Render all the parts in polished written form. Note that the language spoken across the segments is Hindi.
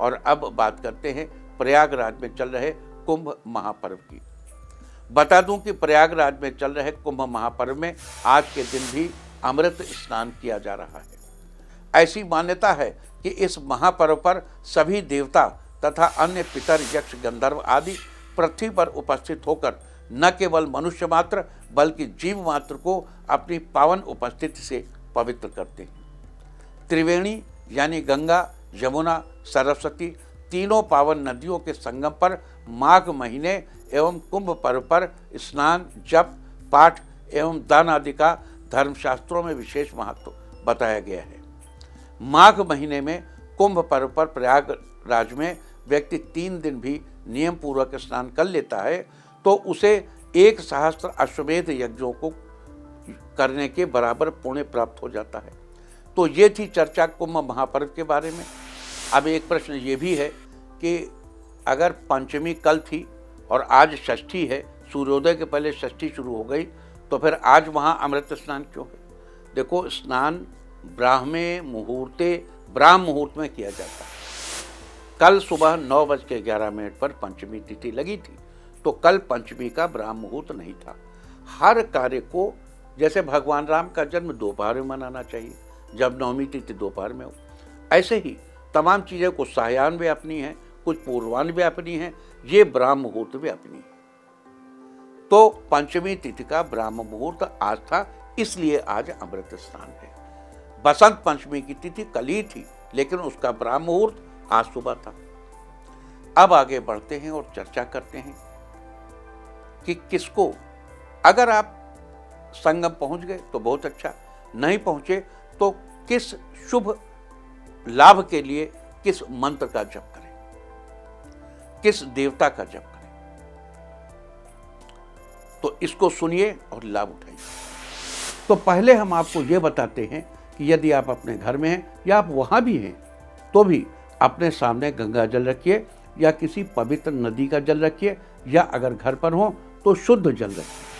और अब बात करते हैं प्रयागराज में चल रहे कुंभ महापर्व की। बता दूं कि प्रयागराज में चल रहे कुंभ महापर्व में आज के दिन भी अमृत स्नान किया जा रहा है। ऐसी मान्यता है कि इस महापर्व पर सभी देवता तथा अन्य पितर, यक्ष, गंधर्व आदि पृथ्वी पर उपस्थित होकर न केवल मनुष्य मात्र बल्कि जीव मात्र को अपनी पावन उपस्थिति से पवित्र करते हैं। त्रिवेणी यानी गंगा, यमुना, सरस्वती तीनों पावन नदियों के संगम पर माघ महीने एवं कुंभ पर्व पर स्नान, जप, पाठ एवं दान आदि का धर्मशास्त्रों में विशेष महत्व बताया गया है। माघ महीने में कुंभ पर्व पर प्रयागराज में व्यक्ति 3 दिन भी नियम पूर्वक स्नान कर लेता है तो उसे 1 सहस्त्र अश्वमेध यज्ञों को करने के बराबर पुण्य प्राप्त हो जाता है। तो ये थी चर्चा कुंभ महापर्व के बारे में। अब एक प्रश्न ये भी है कि अगर पंचमी कल थी और आज षष्ठी है, सूर्योदय के पहले षष्ठी शुरू हो गई, तो फिर आज वहाँ अमृत स्नान क्यों है? देखो, स्नान ब्राह्म मुहूर्त में किया जाता है। कल सुबह 9:11 पर पंचमी तिथि लगी थी, तो कल पंचमी का ब्राह्म मुहूर्त नहीं था। हर कार्य को, जैसे भगवान राम का जन्म दोपहर में मनाना चाहिए जब नवमी तिथि दोपहर में हो, ऐसे ही तमाम चीज़ें कुछ सायाह्न भी अपनी हैं, कुछ पूर्वाह्न भी अपनी हैं, ये ब्राह्म मुहूर्त भी अपनी है। तो पंचमी तिथि का ब्राह्म मुहूर्त आज था, इसलिए आज अमृत स्नान है। बसंत पंचमी की तिथि कल ही थी, लेकिन उसका ब्राह्म मुहूर्त आज सुबह था। अब आगे बढ़ते हैं और चर्चा करते हैं कि किसको, अगर आप संगम पहुंच गए तो बहुत अच्छा, नहीं पहुंचे तो किस शुभ लाभ के लिए किस मंत्र का जप करें, किस देवता का जप करें, तो इसको सुनिए और लाभ उठाइए। तो पहले हम आपको यह बताते हैं कि यदि आप अपने घर में हैं या आप वहां भी हैं तो भी अपने सामने गंगा जल रखिए या किसी पवित्र नदी का जल रखिए, या अगर घर पर हो तो शुद्ध जल रखिए।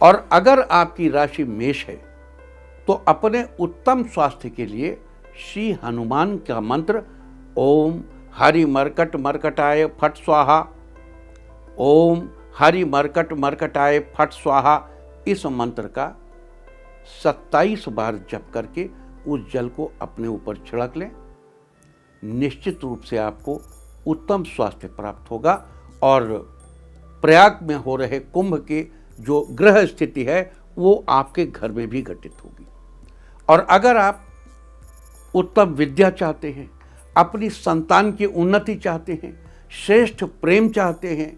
और अगर आपकी राशि मेष है तो अपने उत्तम स्वास्थ्य के लिए श्री हनुमान का मंत्र ओम हरि मरकट मरकटाय फट स्वाहा, ओम हरि मरकट मरकटाय फट स्वाहा, इस मंत्र का 27 बार जप करके उस जल को अपने ऊपर छिड़क लें। निश्चित रूप से आपको उत्तम स्वास्थ्य प्राप्त होगा और प्रयाग में हो रहे कुंभ के जो ग्रह स्थिति है वो आपके घर में भी घटित होगी। और अगर आप उत्तम विद्या चाहते हैं, अपनी संतान की उन्नति चाहते हैं, श्रेष्ठ प्रेम चाहते हैं,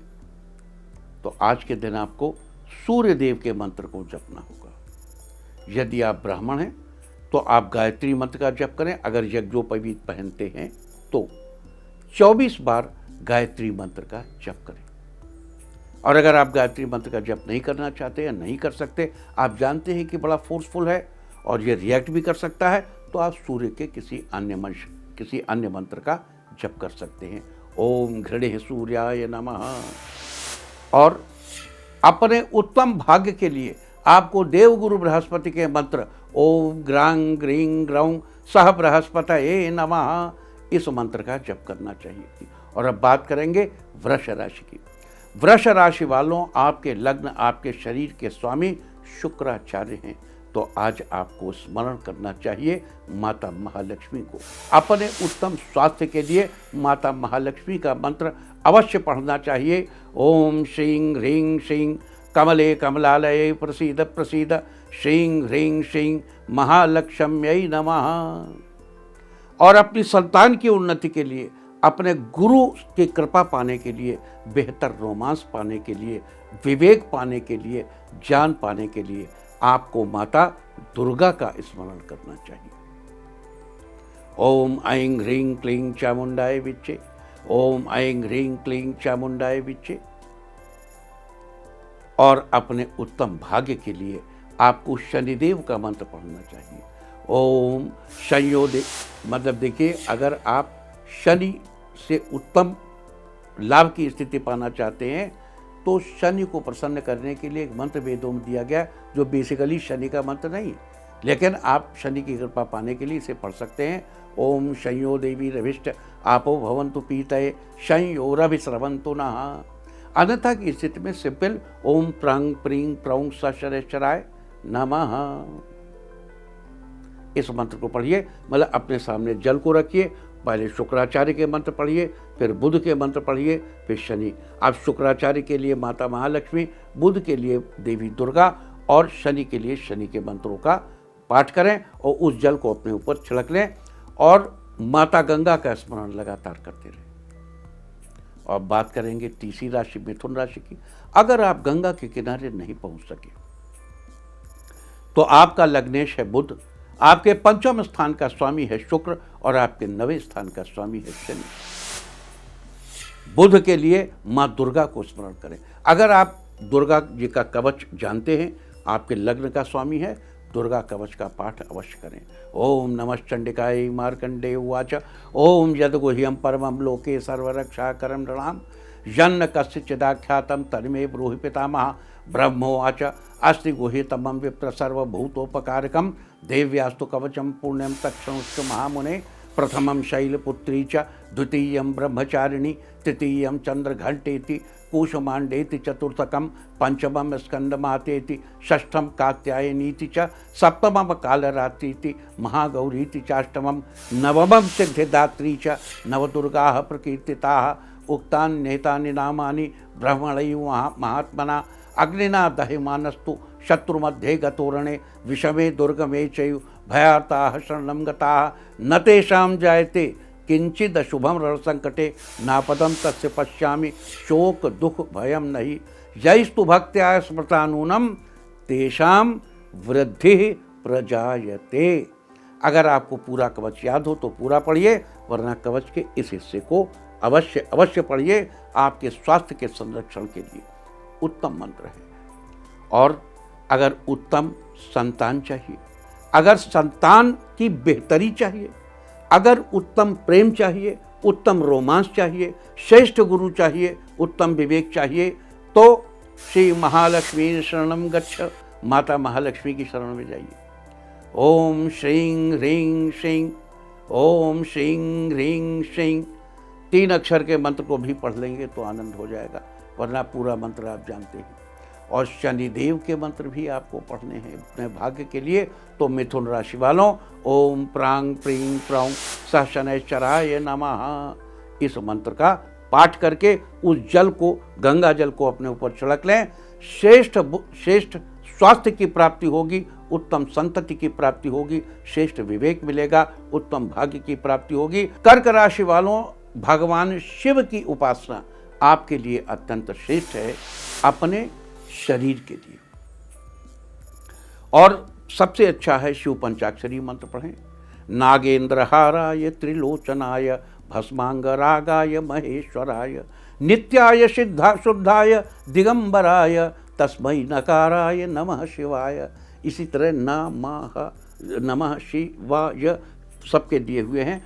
तो आज के दिन आपको सूर्य देव के मंत्र को जपना होगा। यदि आप ब्राह्मण हैं तो आप गायत्री मंत्र का जप करें। अगर यज्ञोपवीत पहनते हैं तो 24 बार गायत्री मंत्र का जप करें। और अगर आप गायत्री मंत्र का जप नहीं करना चाहते या नहीं कर सकते, आप जानते हैं कि बड़ा फोर्सफुल है और ये रिएक्ट भी कर सकता है, तो आप सूर्य के किसी अन्य मंत्र का जप कर सकते हैं। ओम घृणे सूर्याय नमः। और अपने उत्तम भाग्य के लिए आपको देवगुरु बृहस्पति के मंत्र ओम ग्रांग ग्रीं ग्रौं सह बृहस्पतये नमः, इस मंत्र का जप करना चाहिए। और अब बात करेंगे वृष राशि की। वृष राशि वालों, आपके लग्न, आपके शरीर के स्वामी शुक्राचार्य हैं, तो आज आपको स्मरण करना चाहिए माता महालक्ष्मी को। अपने उत्तम स्वास्थ्य के लिए माता महालक्ष्मी का मंत्र अवश्य पढ़ना चाहिए। ओम श्रीं ह्रीं श्रीं कमले कमलालये प्रसीद प्रसीद, श्रीं ह्रीं श्रीं महालक्ष्म्यै नमः। और अपनी संतान की उन्नति के लिए, अपने गुरु की कृपा पाने के लिए, बेहतर रोमांस पाने के लिए, विवेक पाने के लिए, ज्ञान पाने के लिए आपको माता दुर्गा का स्मरण करना चाहिए। ओम ऐं ह्रीं क्लीं चामुंडाय विच्चे, ओम ऐं ह्रीं क्लीं चामुंडाय विच्चे। और अपने उत्तम भाग्य के लिए आपको शनिदेव का मंत्र पढ़ना चाहिए। ओम संयोदे, मतलब देखिए, अगर आप शनि से उत्तम लाभ की स्थिति पाना चाहते हैं तो शनि को प्रसन्न करने के लिए एक मंत्र वेदों में दिया गया, जो बेसिकली शनि का मंत्र नहीं, लेकिन आप शनि की कृपा पाने के लिए इसे पढ़ सकते हैं। ओम शंयो देवी रविष्ट आपो भवन्तु पीतये शंयो रविस्रवन्तु नः। अन्यथा की स्थिति में सिंपल ओम प्रंग प्रीं प्रौं सशरेश्वराय नमः इस मंत्र को पढ़िए। मतलब अपने सामने जल को रखिए, पहले शुक्राचार्य के मंत्र पढ़िए, फिर बुध के मंत्र पढ़िए, फिर शनि। आप शुक्राचार्य के लिए माता महालक्ष्मी, बुध के लिए देवी दुर्गा और शनि के लिए शनि के मंत्रों का पाठ करें और उस जल को अपने ऊपर छिड़क लें और माता गंगा का स्मरण लगातार करते रहें। और बात करेंगे तीसरी राशि मिथुन राशि की। अगर आप गंगा के किनारे नहीं पहुंच सके तो आपका लग्नेश है बुध, आपके पंचम स्थान का स्वामी है शुक्र और आपके नवें स्थान का स्वामी है शनि। बुध के लिए मां दुर्गा को स्मरण करें। अगर आप दुर्गा जी का कवच जानते हैं, आपके लग्न का स्वामी है, दुर्गा कवच का पाठ अवश्य करें। ओम नमः चंडिकाय मार्कंडे उवाच ओम यद्गुह्यं परमं लोके सर्वरक्षाकरं नृणां यन्न कस्यचिदाख्यातं तन्मे ब्रूहि पितामहः। ब्रह्मोवाच अस्ति गुह्यतमं विप्र सर्वभूतोपकारकं देव्यास्तु कवचं पुण्यं तत्क्षणुश्च महामुने। प्रथमं शैलपुत्री च द्वितीयं ब्रह्मचारिणी तृतीयं चंद्रघंटेति कूष्मांडेति चतुर्थकं पंचमं स्कंदमातेति षष्ठं कात्यायनीति च सप्तमं कालरात्रीति महागौरीति चाष्टमं नवमं सिद्धिदात्री च नवदुर्गाः प्रकीर्तिताः। उक्तान्येतानि नामानि ब्रह्मणैव महात्मना अग्निना दह्यमानस्तु शत्रुमध्ये गतोरणे विषमे दुर्गमे चैव भयार्ताः शरणं गताः न तेषां जायते किंचिद शुभम रणसंकटे नापदम तस्य पश्यामि शोक दुख भयम नहीं यैस्तु भक्त्या स्मृतानूनम तेषां वृद्धि प्रजायते। अगर आपको पूरा कवच याद हो तो पूरा पढ़िए, वरना कवच के इस हिस्से को अवश्य पढ़िए। आपके स्वास्थ्य के संरक्षण के लिए उत्तम मंत्र है। और अगर उत्तम संतान चाहिए, अगर संतान की बेहतरी चाहिए, अगर उत्तम प्रेम चाहिए, उत्तम रोमांस चाहिए, श्रेष्ठ गुरु चाहिए, उत्तम विवेक चाहिए, तो श्री महालक्ष्मी शरणम गच्छ, माता महालक्ष्मी की शरण में जाइए। ओम श्रीं ह्रीं श्रीं, ओम श्रीं ह्रीं श्रीं 3 अक्षर के मंत्र को भी पढ़ लेंगे तो आनंद हो जाएगा, वरना पूरा मंत्र आप जानते हैं। और शनिदेव के मंत्र भी आपको पढ़ने हैं अपने भाग्य के लिए। तो मिथुन राशि वालों, ओम प्रांग प्रीं प्रौं सह शनैश्चराय नमः इस मंत्र का पाठ करके उस जल को, गंगा जल को अपने ऊपर छिड़क लें। श्रेष्ठ स्वास्थ्य की प्राप्ति होगी, उत्तम संतति की प्राप्ति होगी, श्रेष्ठ विवेक मिलेगा, उत्तम भाग्य की प्राप्ति होगी। कर्क राशि वालों, भगवान शिव की उपासना आपके लिए अत्यंत श्रेष्ठ है अपने शरीर के लिए। और सबसे अच्छा है शिव पंचाक्षरी मंत्र पढ़ें। नागेंद्रहाराय त्रिलोचनाय भस्मांगरागाय महेश्वराय नित्याय शुद्धाय दिगंबराय तस्मै नकाराय नमः शिवाय। इसी तरह नमः शिवाय सबके दिए हुए हैं।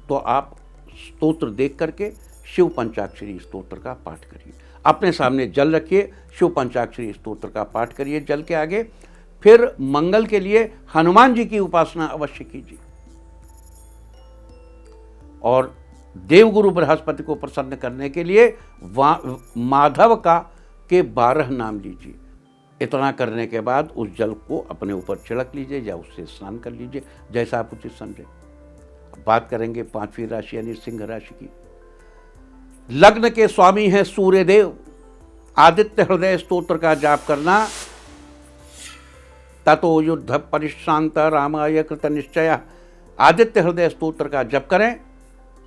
तो आप स्तोत्र देख करके शिव पंचाक्षरी स्तोत्र का पाठ करिए। अपने सामने जल रखिए, शिव पंचाक्षरी स्तोत्र का पाठ करिए जल के आगे। फिर मंगल के लिए हनुमान जी की उपासना अवश्य कीजिए और देवगुरु बृहस्पति को प्रसन्न करने के लिए माधव के 12 नाम लीजिए। इतना करने के बाद उस जल को अपने ऊपर छिड़क लीजिए या उससे स्नान कर लीजिए, जैसा आप उचित समझे। बात करेंगे 5वीं राशि यानी सिंह राशि की। लग्न के स्वामी हैं सूर्य देव। आदित्य हृदय स्तोत्र का जाप करना। ततो युद्ध परिश्रांत रामाय कृत निश्चय। आदित्य हृदय स्तोत्र का जप करें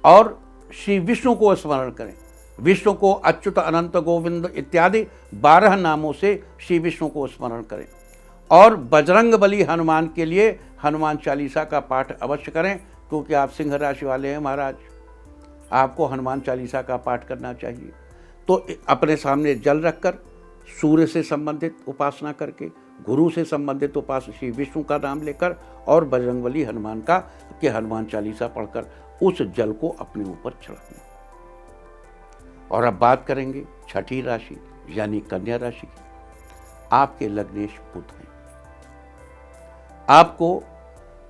और श्री विष्णु को स्मरण करें। विष्णु को अच्युत अनंत गोविंद इत्यादि 12 नामों से श्री विष्णु को स्मरण करें। और बजरंग बली हनुमान के लिए हनुमान चालीसा का पाठ अवश्य करें, क्योंकि आप सिंह राशि वाले हैं महाराज, आपको हनुमान चालीसा का पाठ करना चाहिए। तो अपने सामने जल रखकर सूर्य से संबंधित उपासना करके, गुरु से संबंधित उपासना श्री विष्णु का नाम लेकर और बजरंगबली हनुमान का के हनुमान चालीसा पढ़कर उस जल को अपने ऊपर छिड़कना। और अब बात करेंगे 6ठी राशि यानी कन्या राशि की। आपके लग्नेश बुध हैं। आपको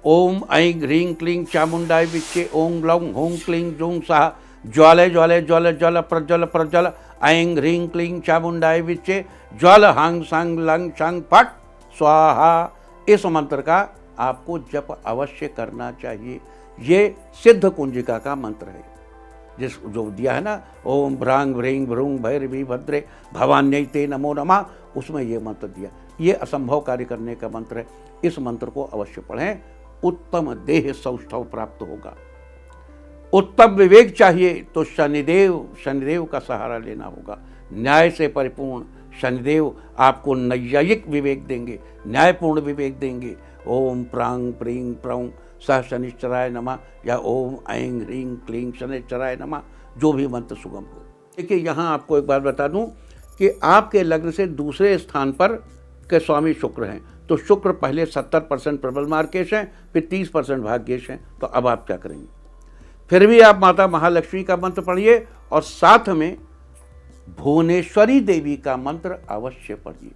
ओम ऐं ह्रीं क्लीं चामुंडाय विच्चे ओं ग्लौं हों क्लीं जूं सः ज्वाले ज्वाले ज्वल ज्वल प्रज्वल प्रज्वल ऐं ह्रीं क्लीं चामुंडाय विच्चे ज्वल हांग सांग लंग शांग फट स्वाहा। इस मंत्र का आपको जप अवश्य करना चाहिए। ये सिद्ध कुंजिका का मंत्र है, जिस जो दिया है ना, ओम भ्रांग भ्रीं भ्रूं भैरवी भद्रे भवान्यै ते नमो नमः, उसमें ये मंत्र दिया। ये असंभव कार्य करने का मंत्र है। इस मंत्र को अवश्य पढ़ें, उत्तम देह सौष्ठव प्राप्त होगा। उत्तम विवेक चाहिए तो शनिदेव का सहारा लेना होगा। न्याय से परिपूर्ण शनिदेव आपको नैयायिक विवेक देंगे, न्यायपूर्ण विवेक देंगे। ओम प्रांग प्रीं प्रौं सह शनिश्चराय नमः या ओम ऐं ह्रीं क्लीं शनिश्चराय नमः, जो भी मंत्र सुगम हो। देखिए, यहाँ आपको एक बात बता दूं कि आपके लग्न से दूसरे स्थान पर के स्वामी शुक्र हैं, तो शुक्र पहले 70% प्रबल मार्केश हैं, फिर 30% भाग्येश हैं। तो अब आप क्या करेंगे? फिर भी आप माता महालक्ष्मी का मंत्र पढ़िए और साथ में भुवनेश्वरी देवी का मंत्र अवश्य पढ़िए।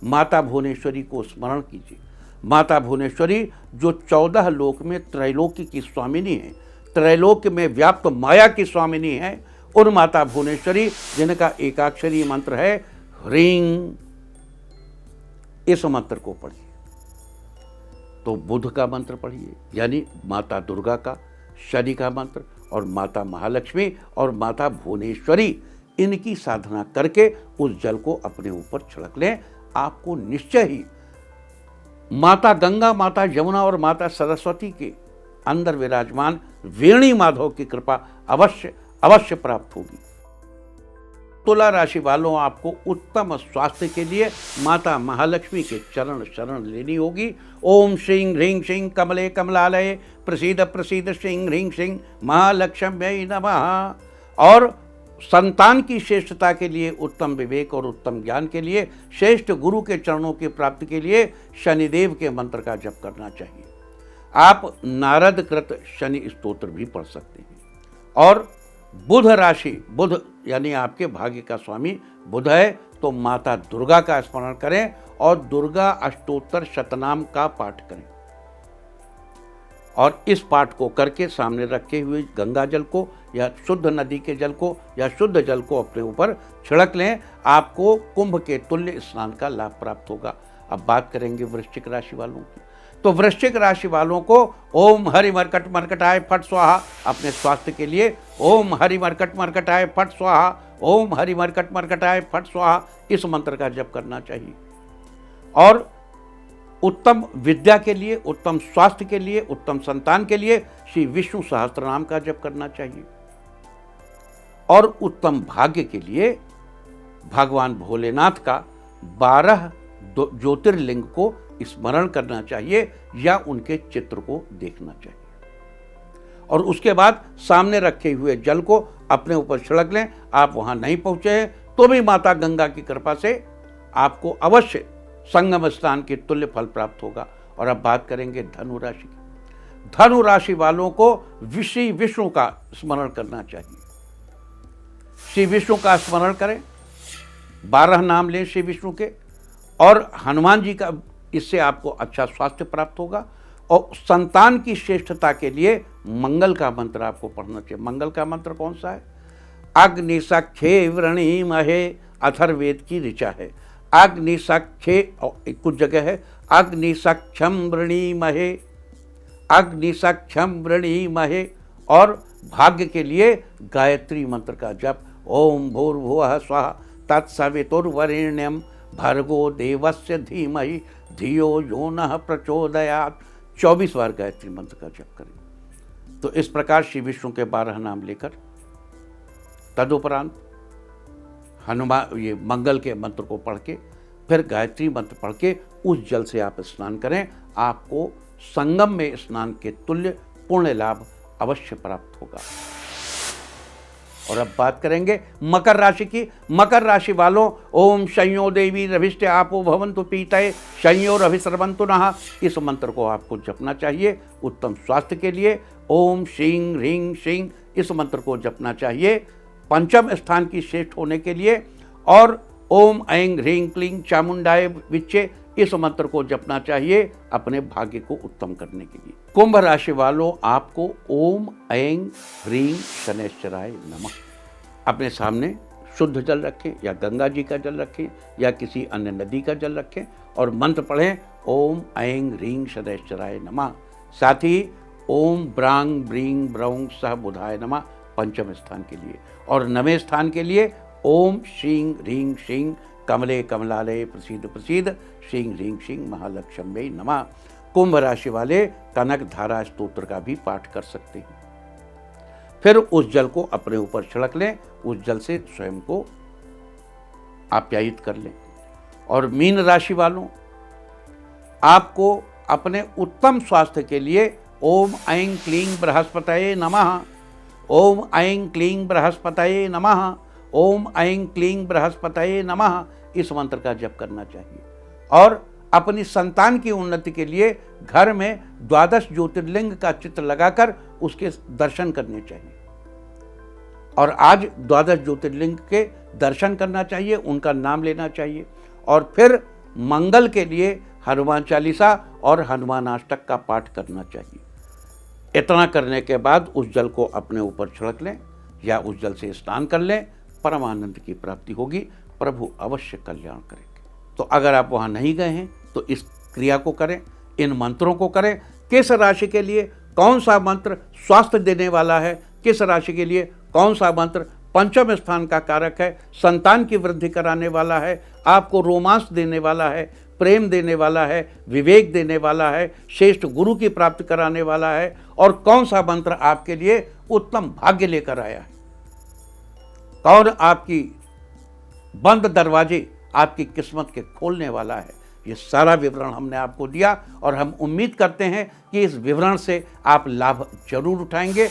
माता भुवनेश्वरी को स्मरण कीजिए। माता भुवनेश्वरी जो 14 लोक में त्रैलोक्य की स्वामिनी है, त्रैलोक्य में व्याप्त माया की स्वामिनी है, उन माता भुवनेश्वरी जिनका एकाक्षरी मंत्र है ह्रीं, इस मंत्र को पढ़िए। तो बुध का मंत्र पढ़िए, यानी माता दुर्गा का, शनि का मंत्र, और माता महालक्ष्मी और माता भुवनेश्वरी, इनकी साधना करके उस जल को अपने ऊपर छिड़क लें। आपको निश्चय ही माता गंगा, माता यमुना और माता सरस्वती के अंदर विराजमान वेणी माधव की कृपा अवश्य अवश्य प्राप्त होगी। तुला राशि वालों, आपको उत्तम स्वास्थ्य के लिए माता महालक्ष्मी के चरण शरण लेनी होगी। ओम श्रीं ह्रीं श्रीं कमले कमलालये प्रसीद प्रसीद श्रीं ह्रीं श्रीं महालक्ष्म्यै नमः। और संतान की श्रेष्ठता के लिए, उत्तम विवेक और उत्तम ज्ञान के लिए, श्रेष्ठ गुरु के चरणों की प्राप्ति के लिए शनिदेव के मंत्र का जप करना चाहिए। आप नारद कृत शनि स्तोत्र भी पढ़ सकते हैं। और बुध राशि, बुध यानी आपके भाग्य का स्वामी बुध है, तो माता दुर्गा का स्मरण करें और दुर्गा अष्टोत्तर शतनाम का पाठ करें। और इस पाठ को करके सामने रखे हुए गंगा जल को या शुद्ध नदी के जल को या शुद्ध जल को अपने ऊपर छिड़क लें। आपको कुंभ के तुल्य स्नान का लाभ प्राप्त होगा। अब बात करेंगे वृश्चिक राशि वालों की। तो वृश्चिक राशि वालों को ओम हरि मरकट मरकटाय फट स्वाहा, अपने स्वास्थ्य के लिए ओम हरि मरकट मरकटाय फट स्वाहा, ओम हरि मरकट मरकटाय फट स्वाहा, इस मंत्र का जप करना चाहिए। और उत्तम विद्या के लिए, उत्तम स्वास्थ्य के लिए, उत्तम संतान के लिए श्री विष्णु सहस्त्रनाम का जप करना चाहिए। और उत्तम भाग्य के लिए भगवान भोलेनाथ का 12 ज्योतिर्लिंग को स्मरण करना चाहिए या उनके चित्र को देखना चाहिए। और उसके बाद सामने रखे हुए जल को अपने ऊपर छिड़क लें। आप वहां नहीं पहुंचे हैं तो भी माता गंगा की कृपा से आपको अवश्य संगम स्नान के तुल्य फल प्राप्त होगा। और अब बात करेंगे धनु राशि की। धनु राशि वालों को श्री विष्णु का स्मरण करना चाहिए। श्री विष्णु का स्मरण करें, 12 नाम लें श्री विष्णु के, और हनुमान जी का, इससे आपको अच्छा स्वास्थ्य प्राप्त होगा। और संतान की श्रेष्ठता के लिए मंगल का मंत्र आपको पढ़ना चाहिए। मंगल का मंत्र कौन सा है? अग्नि सख्ये वृणीमहे, अथर्ववेद की ऋचा है। अग्नि सख्ये, कुछ जगह है अग्नि सख्यम वृणीमहे, अग्नि सख्यम वृणीमहे। और भाग्य के लिए गायत्री मंत्र का जप, ओम भूर्भुवः स्वः तत्सवितुर्वरेण्यं भर्गो देवस्य धीमहि धियो यो नः प्रचोदयात्, 24 बार गायत्री मंत्र का जप करें। तो इस प्रकार श्री विष्णु के 12 नाम लेकर तदुपरांत हनुमान ये मंगल के मंत्र को पढ़ के फिर गायत्री मंत्र पढ़ के उस जल से आप स्नान करें। आपको संगम में स्नान के तुल्य पुण्य लाभ अवश्य प्राप्त होगा। और अब बात करेंगे मकर राशि की। मकर राशि वालों, ओम शंयो देवी रभिष्टे आपो भवन्तु पीतये शंयो रभिसर्वन्तु नः, इस मंत्र को आपको जपना चाहिए उत्तम स्वास्थ्य के लिए। ओम श्रीं ह्रीं श्रीं, इस मंत्र को जपना चाहिए पंचम स्थान की श्रेष्ठ होने के लिए। और ओम ऐं ह्रीं क्लीं चामुंडाय विच्चे, इस मंत्र को जपना चाहिए अपने भाग्य को उत्तम करने के लिए। कुंभ राशि वालों, आपको ओम ऐं ह्रीं शनैश्चराय नमः अपने सामने शुद्ध जल रखें या गंगा जी का जल रखें या किसी अन्य नदी का जल रखें और मंत्र पढ़ें ओम ऐं ह्रीं शनैश्चराय नमः। साथ ही ओम ब्रांग ब्रींग ब्रौंग सह बुधाय नमः पंचम स्थान के लिए, और नवें स्थान के लिए ओम श्रीं ह्रीं श्रीं कमले कमलालय प्रसीद प्रसीद श्रीं ह्रीं श्रीं महालक्ष्म्यै नमः। कुंभ राशि वाले कनक धारा स्तोत्र का भी पाठ कर सकते हैं। फिर उस जल को अपने ऊपर छिड़क लें, उस जल से स्वयं को आप्यायित कर लें। और मीन राशि वालों, आपको अपने उत्तम स्वास्थ्य के लिए ओम ऐं क्लीं बृहस्पतये नमः, ओम ऐं क्लीं बृहस्पतये नमः, ओम ऐं क्लीं बृहस्पतये नमः इस मंत्र का जप करना चाहिए। और अपनी संतान की उन्नति के लिए घर में 12 ज्योतिर्लिंग का चित्र लगाकर उसके दर्शन करने चाहिए। और आज 12 ज्योतिर्लिंग के दर्शन करना चाहिए, उनका नाम लेना चाहिए। और फिर मंगल के लिए हनुमान चालीसा और हनुमान अष्टक का पाठ करना चाहिए। इतना करने के बाद उस जल को अपने ऊपर छिड़क लें या उस जल से स्नान कर लें, परमानंद की प्राप्ति होगी, प्रभु अवश्य कल्याण करेंगे। तो अगर आप वहाँ नहीं गए हैं तो इस क्रिया को करें, इन मंत्रों को करें। किस राशि के लिए कौन सा मंत्र स्वास्थ्य देने वाला है, किस राशि के लिए कौन सा मंत्र पंचम स्थान का कारक है, संतान की वृद्धि कराने वाला है, आपको रोमांस देने वाला है, प्रेम देने वाला है, विवेक देने वाला है, श्रेष्ठ गुरु की प्राप्ति कराने वाला है, और कौन सा मंत्र आपके लिए उत्तम भाग्य लेकर आया है, कौन आपकी बंद दरवाजे आपकी किस्मत के खोलने वाला है, ये सारा विवरण हमने आपको दिया। और हम उम्मीद करते हैं कि इस विवरण से आप लाभ जरूर उठाएंगे।